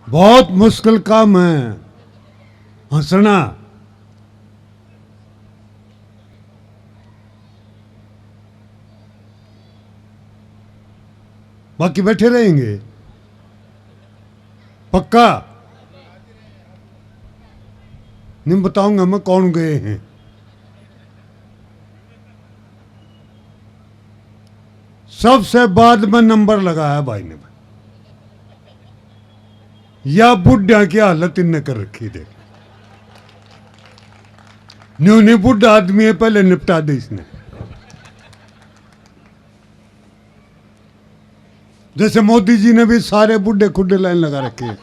बहुत मुश्किल काम है हंसना। बाकी बैठे रहेंगे पक्का। नहीं बताऊंगा मैं कौन गए हैं। सबसे बाद में नंबर लगाया भाई ने, या बुढ़ा की हालत इनने कर रखी देख। न्यू नहीं बुढ़ा आदमी है, पहले निपटा दे इसने। जैसे मोदी जी ने भी सारे बुढ़े खुड्डे लाइन लगा रखे हैं।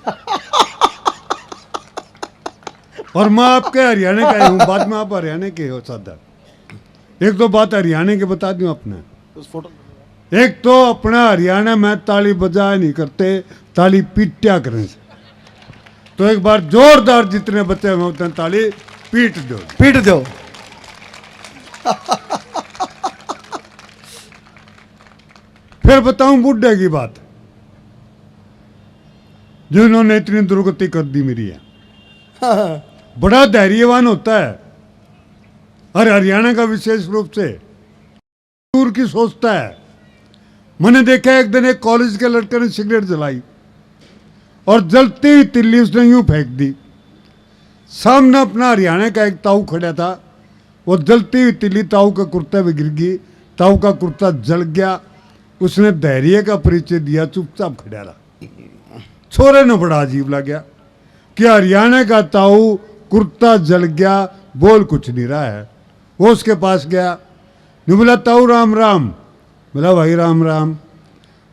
और मैं आपके हरियाणा का हूं, बाद में आप हरियाणा के हो सादा। एक दो बात हरियाणा के बता दूं अपने। एक तो अपना हरियाणा में ताली बजाया नहीं करते, ताली पीटा करें। तो एक बार जोरदार जितने बच्चे में उतने ताली पीट दो, पीट दो। फिर बताऊं बुढ़े की बात, जिन्होंने इतनी दुर्गति कर दी मेरी है। बड़ा धैर्यवान होता है, और हरियाणा का विशेष रूप से दूर की सोचता है। मैंने देखा एक दिन एक कॉलेज के लड़के ने सिगरेट जलाई और जलती हुई तिल्ली उसने यूं फेंक दी। सामने अपना हरियाणा का एक ताऊ खड़ा था, वो जलती हुई तिल्ली ताऊ के कुर्ते में गिर गई, ताऊ का कुर्ता जल गया। उसने धैर्य का परिचय दिया, चुपचाप खड़ा रहा। छोरे ने बड़ा अजीब लगा कि हरियाणा का ताऊ कुर्ता जल गया, बोल कुछ नहीं रहा है। वो उसके पास गया, नहीं बोला ताऊ राम राम। बोला भाई राम राम।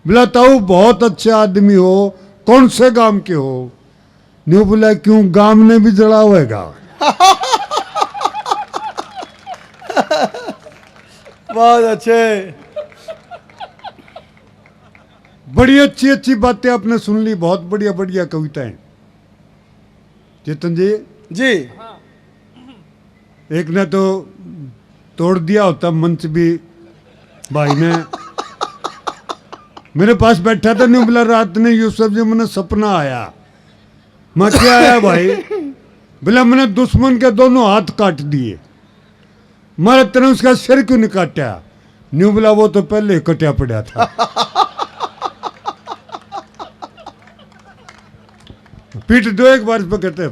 बोला ताऊ बहुत अच्छे आदमी हो, कौन से गांव के हो? नहीं बोला क्यों, गांव ने भी जला हुएगा। बहुत अच्छे। बड़ी अच्छी अच्छी बातें आपने सुन ली, बहुत बढ़िया बढ़िया कविताएं। चेतन जी जी एक ने तो तोड़ दिया होता मंच भी, भाई ने। मेरे पास बैठा था, नहीं बोला रात ने यूसुफ जी मैंने सपना आया। मैं क्या आया भाई? बोला मैंने दुश्मन के दोनों हाथ काट दिए। मारे तेने उसका सिर क्यों नहीं काटा? न्यू बोला वो तो पहले कटा पड़ा था। पीट दो एक बार इस पर कहते हैं।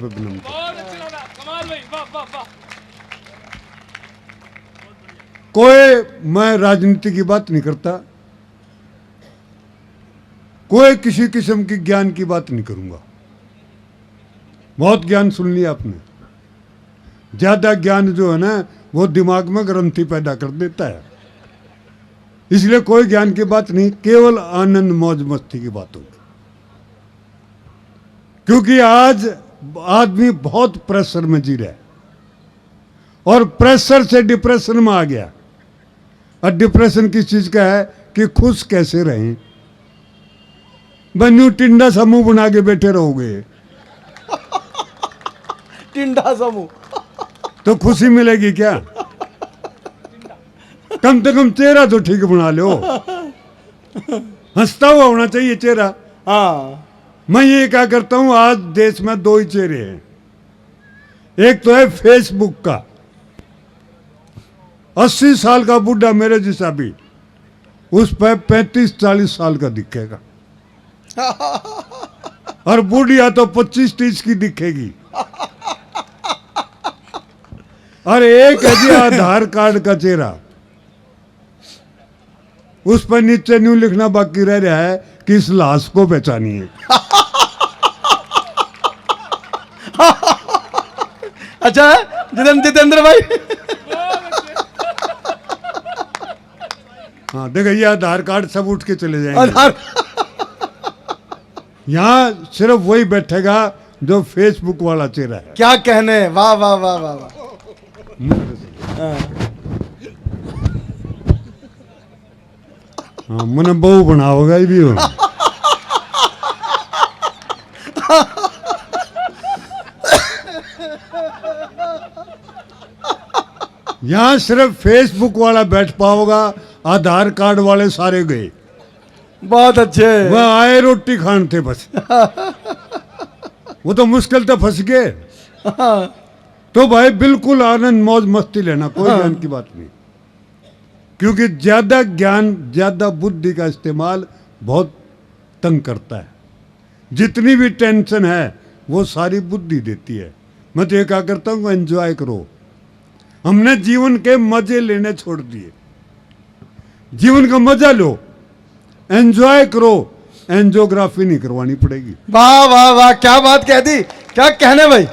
कोई मैं राजनीति की बात नहीं करता, कोई किसी किस्म की ज्ञान की बात नहीं करूंगा। बहुत ज्ञान सुन लिया आपने। ज्यादा ज्ञान जो है ना वो दिमाग में ग्रंथि पैदा कर देता है। इसलिए कोई ज्ञान की बात नहीं, केवल आनंद मौज मस्ती की बात होगी। क्योंकि आज आदमी बहुत प्रेशर में जी रहा है, और प्रेशर से डिप्रेशन में आ गया। और डिप्रेशन किस चीज का है कि खुश कैसे रहें। बनू टिंडा समूह बना के बैठे रहोगे टिंडा समूह तो खुशी मिलेगी क्या? कम से कम चेहरा तो ठीक बना लो, हंसता हुआ होना चाहिए चेहरा। हाँ मैं ये क्या करता हूं, आज देश में दो ही चेहरे हैं। एक तो है फेसबुक का, 80 साल का बुढ़ा मेरे जैसा भी उस पर 35-40 साल का दिखेगा, और बुढ़िया तो 25-30 की दिखेगी। और एक है जी आधार कार्ड का चेहरा, उस पर नीचे न्यू लिखना बाकी रह रहा है कि इस लाश को पहचानिए। अच्छा जितेंद्र भाई। हाँ देखो ये आधार कार्ड सब उठ के चले जाएंगे। यहाँ सिर्फ वही बैठेगा जो फेसबुक वाला चेहरा है। क्या कहने, वाह वाह वाह वाह वाह। हाँ मैंने बहु बनाओगा ही भी हो। यहाँ सिर्फ फेसबुक वाला बैठ पाओगा, आधार कार्ड वाले सारे गए। बहुत अच्छे। वह आए रोटी खान थे बस। वो तो मुश्किल तो फंस गए। हाँ, तो भाई बिल्कुल आनंद मौज मस्ती लेना, कोई ज्ञान की बात नहीं। क्योंकि ज्यादा ज्ञान, ज्यादा बुद्धि का इस्तेमाल बहुत तंग करता है। जितनी भी टेंशन है वो सारी बुद्धि देती है। मैं तो ये क्या करता हूँ, एंजॉय करो। हमने जीवन के मजे लेने छोड़ दिए। जीवन का मजा लो, एंजॉय करो, एंजियोग्राफी नहीं करवानी पड़ेगी। वाह वाह वाह, क्या बात कह दी, क्या कहने भाई,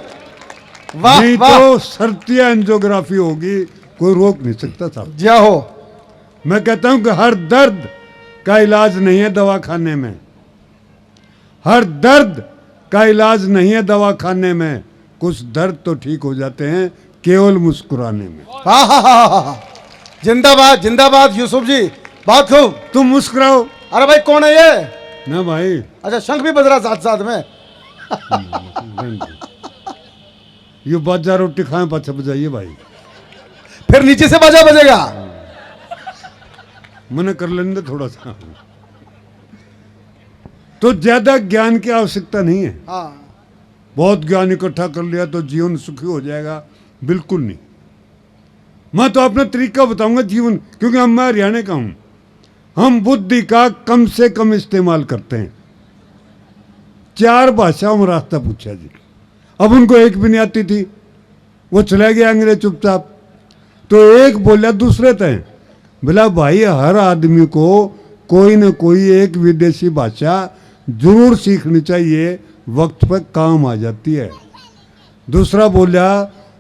वाह नहीं वाह, तो सर्तिया एंजियोग्राफी होगी, कोई रोक नहीं सकता साहब। जय हो। मैं कहता हूं कि हर दर्द का इलाज नहीं है दवाखाने में। हर दर्द का इलाज नहीं है दवाखाने में। कुछ दर्द तो ठीक हो जाते हैं केवल मुस्कुराने में। हाँ हाँ हाँ हाँ हाँ, जिंदाबाद जिंदाबाद यूसुफ जी, बहुत खूब। तुम मुस्कुराओ अरे भाई कौन है ये? ना भाई। अच्छा, शंख भी बज रहा साथ साथ में। ये बाजार रोटी खाए पाछा बजाइए भाई। फिर नीचे से बजा बजेगा। मना कर लेंगे थोड़ा सा। तो ज्यादा ज्ञान की आवश्यकता नहीं है। हाँ, बहुत ज्ञान इकट्ठा कर लिया तो जीवन सुखी हो जाएगा, बिल्कुल नहीं। मैं तो अपना तरीका बताऊंगा जीवन, क्योंकि मैं हरियाणा का हूं। हम बुद्धि का कम से कम इस्तेमाल करते हैं। 4 भाषाओं में रास्ता पूछा जी, अब उनको एक भी नहीं आती थी, वो चला गया अंग्रेज चुपचाप। तो एक बोला दूसरे तय, बोला भाई हर आदमी को कोई न कोई एक विदेशी भाषा जरूर सीखनी चाहिए, वक्त पर काम आ जाती है। दूसरा बोला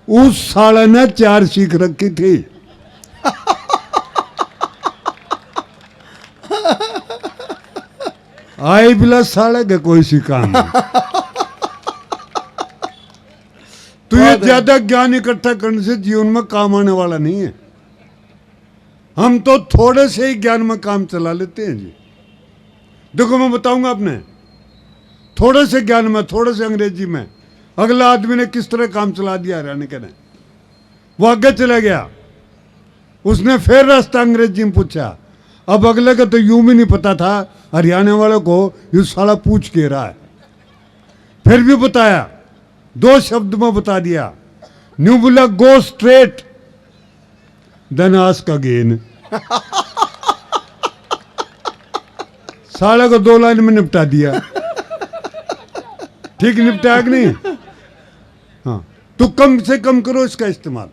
उस साले ने 4 सीख रखी थी। आए बिला साले के कोई सी काम नहीं। तो ये ज्यादा ज्ञान इकट्ठा करने से जीवन में काम आने वाला नहीं है। हम तो थोड़े से ही ज्ञान में काम चला लेते हैं जी। देखो मैं बताऊंगा आपने, थोड़े से ज्ञान में, थोड़े से अंग्रेजी में अगला आदमी ने किस तरह काम चला दिया हरियाणा के ने। वो आगे चला गया, उसने फिर रास्ता अंग्रेजी में पूछा। अब अगले का तो यूं भी नहीं पता था हरियाणा वालों को ये साला पूछ के रहा है। फिर भी बताया, 2 शब्द में बता दिया। न्यू बोला go straight then ask again. साले को 2 लाइन में निपटा दिया। ठीक निपटाया कि नहीं? हाँ, तो कम से कम करो इसका इस्तेमाल,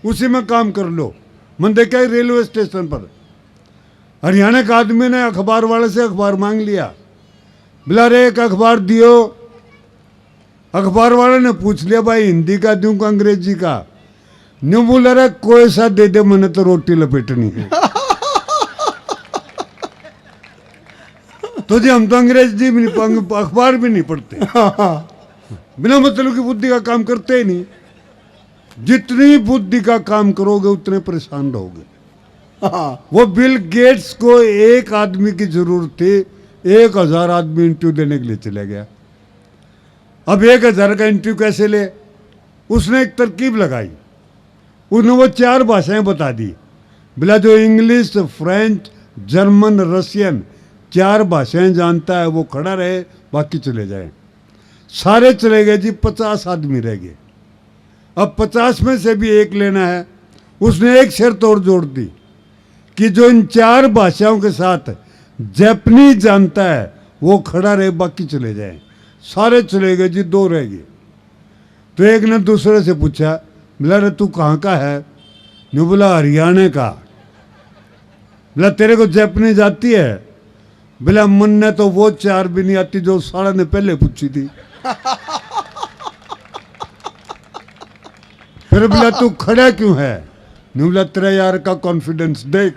उसी में काम कर लो। मन देखा है रेलवे स्टेशन पर हरियाणा का आदमी ने अखबार वाले से अखबार मांग लिया। बोला रे एक अखबार दियो। अखबार वाले ने पूछ लिया भाई हिंदी का दूं का अंग्रेजी का? न्यू बोला रे कोई सा दे दे, मैंने तो रोटी लपेटनी है। तो जी हम तो अंग्रेजी भी नहीं, अखबार भी नहीं पढ़ते, बिना मतलब की बुद्धि का काम करते ही नहीं। जितनी बुद्धि का काम करोगे उतने परेशान रहोगे। हाँ, वो बिल गेट्स को एक आदमी की जरूरत थी, 1000 आदमी इंटरव्यू देने के लिए चले गया। अब 1000 का इंटरव्यू कैसे ले? उसने एक तरकीब लगाई, उसने वो 4 भाषाएं बता दी। बोला जो इंग्लिश, फ्रेंच, जर्मन, रशियन 4 भाषाएं जानता है वो खड़ा रहे, बाकी चले जाए। सारे चले गए जी, 50 आदमी रह गए। अब 50 में से भी एक लेना है। उसने एक शर्त और जोड़ दी कि जो इन 4 भाषाओं के साथ जापानीज जानता है वो खड़ा रहे, बाकी चले जाए। सारे चले गए जी, 2 रह गए। तो एक ने दूसरे से पूछा, बोला रे तू कहाँ का है? नहीं बोला हरियाणा का। बोला तेरे को जापानीज आती है? बोला मन ने तो वो 4 भी नहीं आती जो साला ने पहले पूछी थी। फिर बोला तू खड़ा क्यों है? नहीं बोला तेरा यार का कॉन्फिडेंस देख।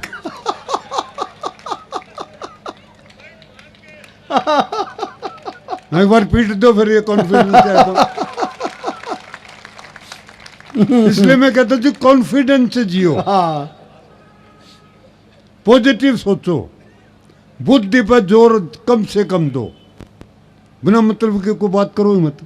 एक बार पीट दो फिर ये कॉन्फिडेंस है तो। इसलिए मैं कहता हूं जी कॉन्फिडेंस से जियो, हाँ, पॉजिटिव सोचो, बुद्धि पर जोर कम से कम दो, बिना मतलब की कोई बात करो ही मत।